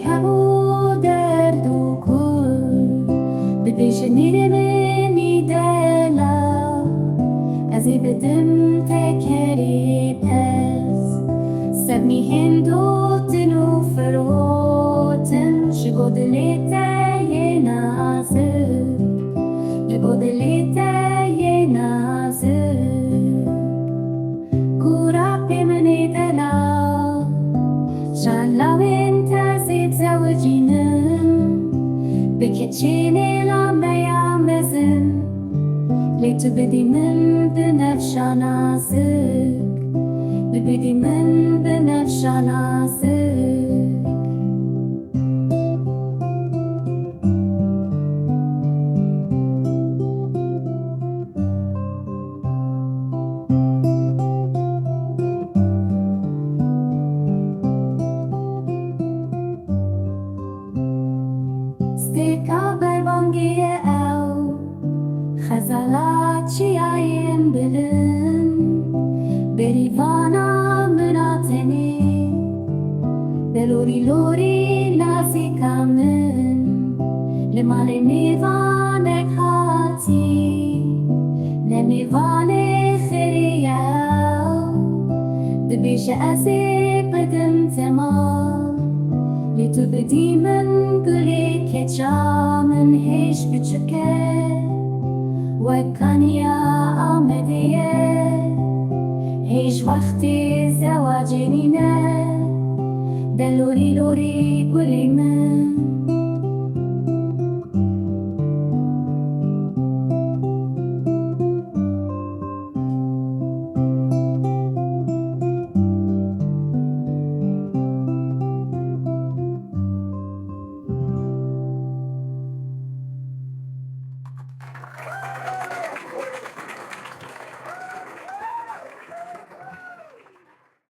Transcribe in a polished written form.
هبو درد و کل بپیشنی منی دلا ازی بدم تکری پس سبنی هندو تنو فروتن شگو دلیتا یه نازه شگو دلیتا یه نازه گورا پیمنی دلا شالوين تازيد زوجينن بكتشيني لما يعمزن ليت بدي من بنفش عناصك بدي من بنفش عناصك ستيكا بربانجي او خزالات شياين بلن بريفانا مناتني بلوري لوري ناسي كامن لمالي ميفانك هاتي لميفاني خرياو دبيش أسي قدم تمام لتبدي من قلي كتشا من هيش بتشكي وكان يا آمدية هيش وقتي زواجينينا دلوري لوري قولي من